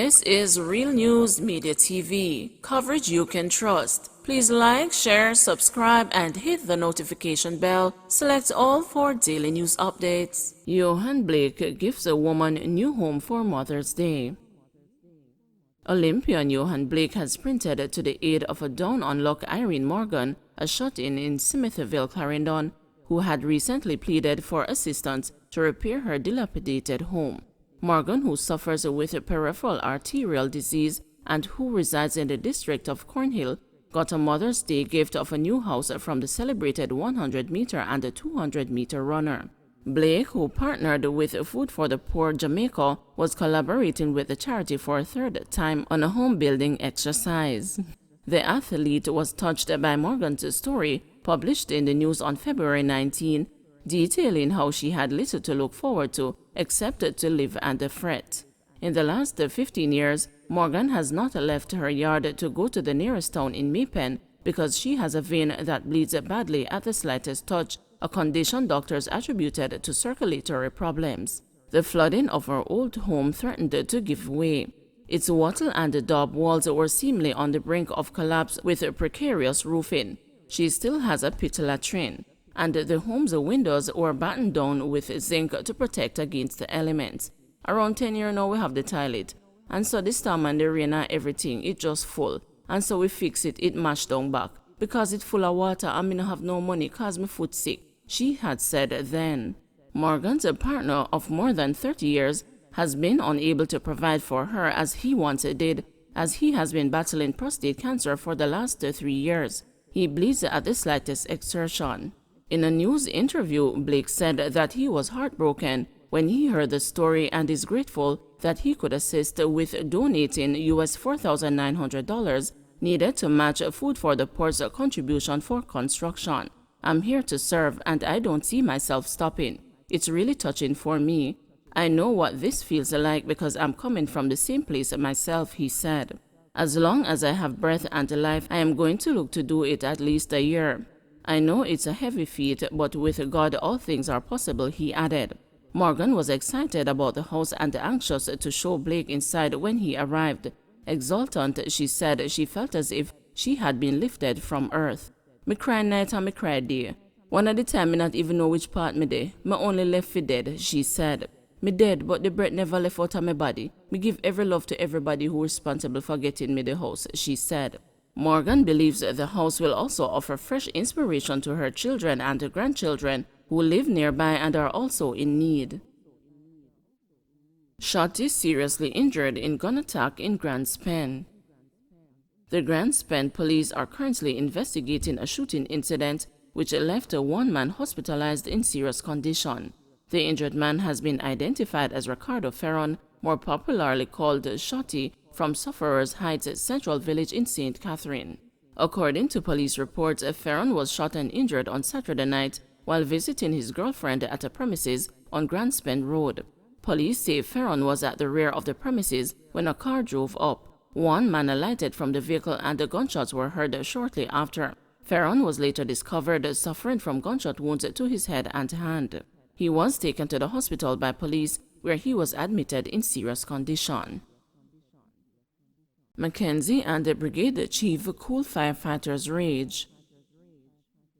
This is Real News Media TV, coverage you can trust. Please like, share, subscribe, and hit the notification bell. Select all for daily news updates. Johan Blake gives a woman a new home for Mother's Day. Olympian Johan Blake has sprinted to the aid of a down-on-luck Irene Morgan, a shut-in Smithville, Clarendon, who had recently pleaded for assistance to repair her dilapidated home. Morgan, who suffers with peripheral arterial disease and who resides in the district of Cornhill, got a Mother's Day gift of a new house from the celebrated 100-meter and 200-meter runner. Blake, who partnered with Food for the Poor Jamaica, was collaborating with the charity for a third time on a home-building exercise. The athlete was touched by Morgan's story, published in the news on February 19, detailing how she had little to look forward to except to live and fret. In the last 15 years, Morgan has not left her yard to go to the nearest town in Maypen because she has a vein that bleeds badly at the slightest touch, a condition doctors attributed to circulatory problems. The flooding of her old home threatened to give way. Its wattle and daub walls were seemingly on the brink of collapse with precarious roofing. She still has a pit latrine, and the home's windows were battened down with zinc to protect against the elements. Around 10 years now we have the toilet, and so the storm and the rain and everything, it just full, and so we fix it, it mashed down back, because it full of water and me no have no money cause me foot sick, she had said then. Morgan's partner of more than 30 years has been unable to provide for her as he once did, as he has been battling prostate cancer for the last 3 years. He bleeds at the slightest exertion. In a news interview, Blake said that he was heartbroken when he heard the story and is grateful that he could assist with donating US $4,900 needed to match Food for the Poor's contribution for construction. I'm here to serve and I don't see myself stopping. It's really touching for me. I know what this feels like because I'm coming from the same place myself, he said. As long as I have breath and life, I am going to look to do it at least a year. I know it's a heavy feat, but with God all things are possible, he added. Morgan was excited about the house and anxious to show Blake inside when he arrived. Exultant, she said she felt as if she had been lifted from earth. Me cry night and me cry day. One of the time me not even know which part me dey. Me only left for dead, she said. Me dead, but the breath never left out of my body. Me give every love to everybody who is responsible for getting me the house, she said. Morgan believes the house will also offer fresh inspiration to her children and grandchildren who live nearby and are also in need. Shotty seriously injured in gun attack in Grand Spen. The Grand Spen police are currently investigating a shooting incident which left one man hospitalized in serious condition. The injured man has been identified as Ricardo Ferron, more popularly called Shotty, from Sufferers Heights Central Village in St. Catherine. According to police reports, Ferron was shot and injured on Saturday night while visiting his girlfriend at a premises on Grand Spen Road. Police say Ferron was at the rear of the premises when a car drove up. One man alighted from the vehicle and the gunshots were heard shortly after. Ferron was later discovered suffering from gunshot wounds to his head and hand. He was taken to the hospital by police where he was admitted in serious condition. McKenzie and the brigade chief cool firefighters' rage.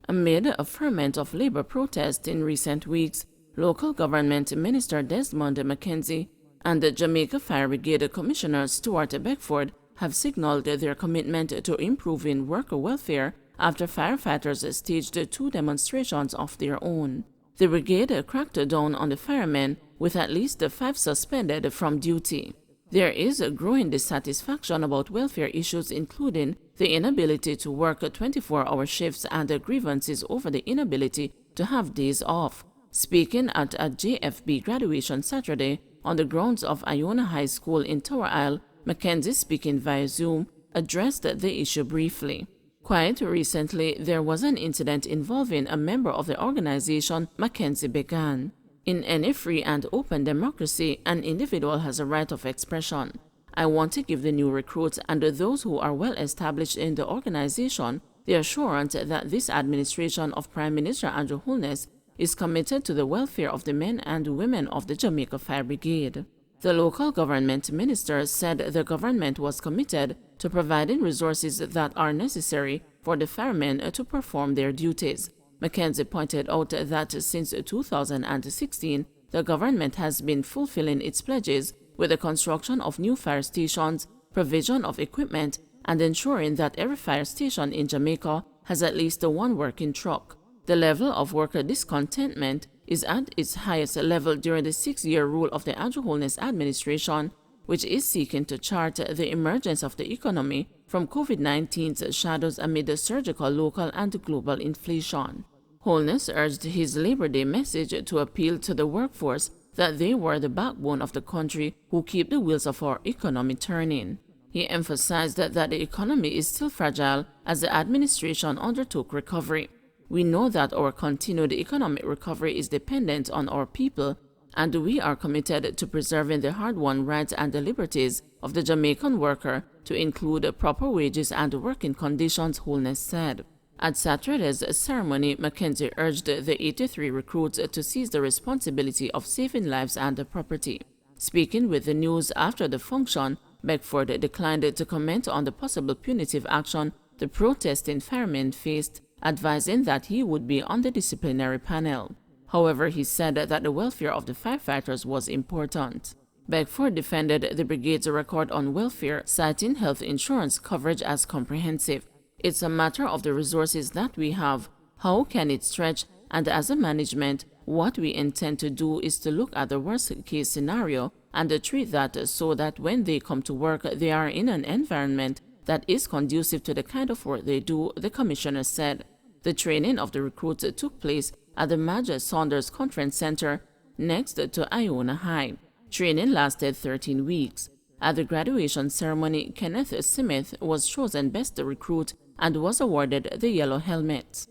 Amid a ferment of labor protest in recent weeks, local government minister Desmond McKenzie and the Jamaica Fire Brigade Commissioner Stuart Beckford have signaled their commitment to improving worker welfare after firefighters staged 2 demonstrations of their own. The brigade cracked down on the firemen with at least 5 suspended from duty. There is a growing dissatisfaction about welfare issues, including the inability to work 24-hour shifts and grievances over the inability to have days off. Speaking at a JFB graduation Saturday on the grounds of Iona High School in Tower Isle, McKenzie, speaking via Zoom, addressed the issue briefly. Quite recently, there was an incident involving a member of the organization McKenzie began. In any free and open democracy, an individual has a right of expression. I want to give the new recruits and those who are well established in the organization the assurance that this administration of Prime Minister Andrew Holness is committed to the welfare of the men and women of the Jamaica Fire Brigade. The local government minister said the government was committed to providing resources that are necessary for the firemen to perform their duties. McKenzie pointed out that since 2016, the government has been fulfilling its pledges with the construction of new fire stations, provision of equipment, and ensuring that every fire station in Jamaica has at least one working truck. The level of worker discontentment is at its highest level during the 6-year rule of the Andrew Holness administration, which is seeking to chart the emergence of the economy from COVID-19's shadows amid the surgical local and global inflation. Holness urged his Labor Day message to appeal to the workforce that they were the backbone of the country who keep the wheels of our economy turning. He emphasized that the economy is still fragile as the administration undertook recovery. We know that our continued economic recovery is dependent on our people, and we are committed to preserving the hard-won rights and the liberties of the Jamaican worker, to include proper wages and working conditions, Holness said. At Saturday's ceremony, McKenzie urged the 83 recruits to seize the responsibility of saving lives and property. Speaking with the news after the function, Beckford declined to comment on the possible punitive action the protesting firemen faced, advising that he would be on the disciplinary panel. However, he said that the welfare of the firefighters was important. Beckford defended the brigade's record on welfare, citing health insurance coverage as comprehensive. It's a matter of the resources that we have. How can it stretch? And as a management, what we intend to do is to look at the worst-case scenario and treat that so that when they come to work, they are in an environment that is conducive to the kind of work they do, the commissioner said. The training of the recruits took place at the Madge Saunders Conference Center next to Iona High. Training lasted 13 weeks. At the graduation ceremony, Kenneth Smith was chosen best recruit and was awarded the Yellow Helmet.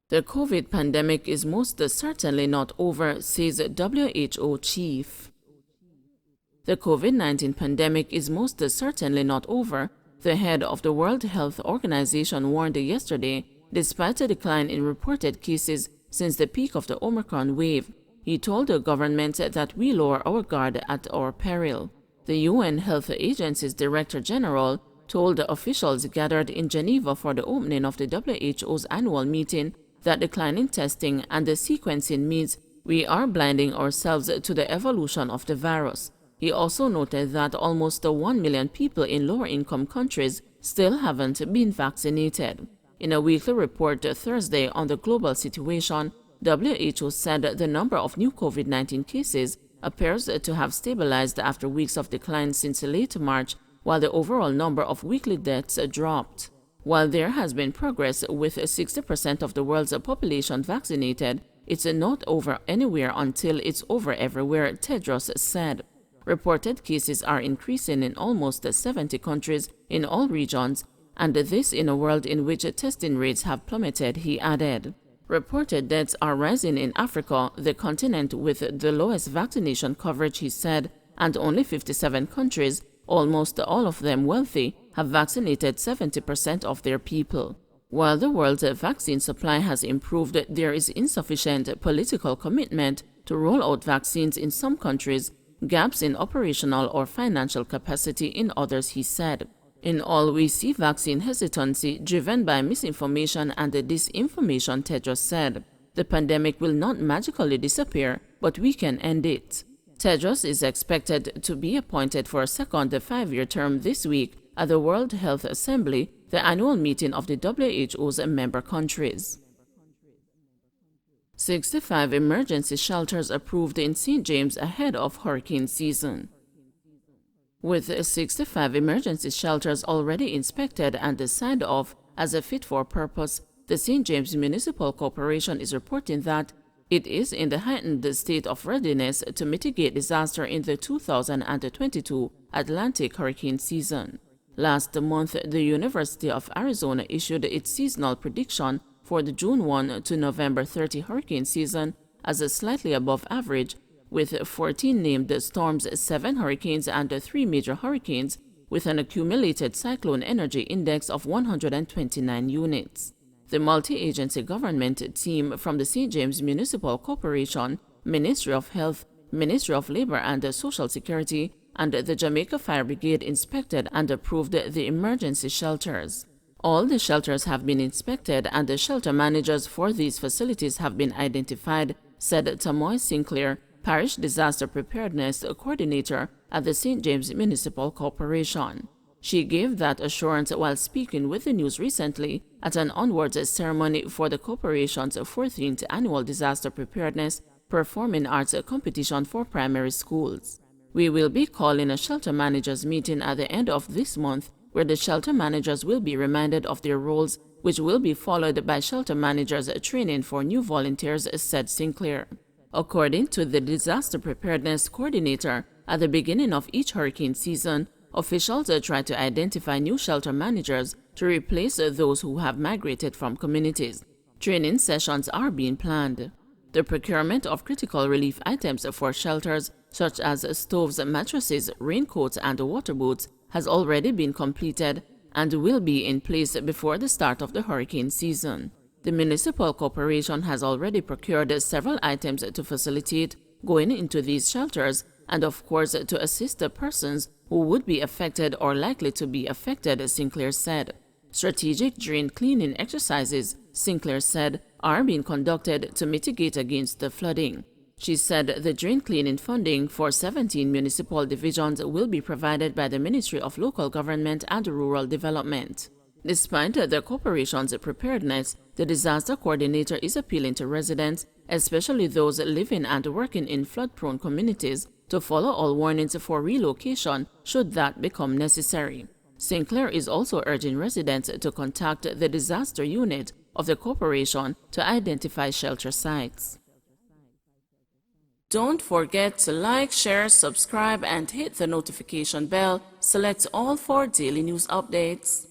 The COVID pandemic is most certainly not over, says WHO chief. The COVID-19 pandemic is most certainly not over, the head of the World Health Organization warned yesterday, despite a decline in reported cases since the peak of the Omicron wave. He told the government that we lower our guard at our peril. The UN Health Agency's Director General told the officials gathered in Geneva for the opening of the WHO's annual meeting that declining testing and the sequencing means we are blinding ourselves to the evolution of the virus. He also noted that almost 1 million people in lower-income countries still haven't been vaccinated. In a weekly report Thursday on the global situation, WHO said the number of new COVID-19 cases appears to have stabilized after weeks of decline since late March, while the overall number of weekly deaths dropped. While there has been progress with 60% of the world's population vaccinated, it's not over anywhere until it's over everywhere, Tedros said. Reported cases are increasing in almost 70 countries in all regions, and this in a world in which testing rates have plummeted, he added. Reported deaths are rising in Africa, the continent with the lowest vaccination coverage, he said, and only 57 countries, almost all of them wealthy, have vaccinated 70% of their people. While the world's vaccine supply has improved, there is insufficient political commitment to roll out vaccines in some countries, gaps in operational or financial capacity in others, he said. In all, we see vaccine hesitancy driven by misinformation and disinformation, Tedros said. The pandemic will not magically disappear, but we can end it. Tedros is expected to be appointed for a second 5-year term this week at the World Health Assembly, the annual meeting of the WHO's member countries. 65 emergency shelters approved in St. James ahead of hurricane season. With 65 emergency shelters already inspected and signed off as a fit for purpose, the St. James Municipal Corporation is reporting that it is in the heightened state of readiness to mitigate disaster in the 2022 Atlantic hurricane season. Last month, the University of Arizona issued its seasonal prediction for the June 1 to November 30 hurricane season as a slightly above average, with 14 named storms, 7 hurricanes, and 3 major hurricanes, with an accumulated cyclone energy index of 129 units. The multi-agency government team from the St. James Municipal Corporation, Ministry of Health, Ministry of Labor and Social Security, and the Jamaica Fire Brigade inspected and approved the emergency shelters. All the shelters have been inspected and the shelter managers for these facilities have been identified, said Tamoy Sinclair, Parish Disaster Preparedness Coordinator at the St. James Municipal Corporation. She gave that assurance while speaking with the news recently at an onwards ceremony for the corporation's 14th Annual Disaster Preparedness Performing Arts Competition for primary schools. We will be calling a shelter managers meeting at the end of this month where the shelter managers will be reminded of their roles, which will be followed by shelter managers training for new volunteers, said Sinclair. According to the Disaster Preparedness Coordinator, at the beginning of each hurricane season, officials try to identify new shelter managers to replace those who have migrated from communities. Training sessions are being planned. The procurement of critical relief items for shelters, such as stoves, mattresses, raincoats, and water boots, has already been completed and will be in place before the start of the hurricane season. The municipal corporation has already procured several items to facilitate going into these shelters and, of course, to assist the persons who would be affected or likely to be affected, Sinclair said. Strategic drain cleaning exercises, Sinclair said, are being conducted to mitigate against the flooding. She said the drain cleaning funding for 17 municipal divisions will be provided by the Ministry of Local Government and Rural Development. Despite the corporation's preparedness, the disaster coordinator is appealing to residents, especially those living and working in flood-prone communities, to follow all warnings for relocation should that become necessary. Sinclair is also urging residents to contact the disaster unit of the corporation to identify shelter sites. Don't forget to like, share, subscribe, and hit the notification bell. Select all for daily news updates.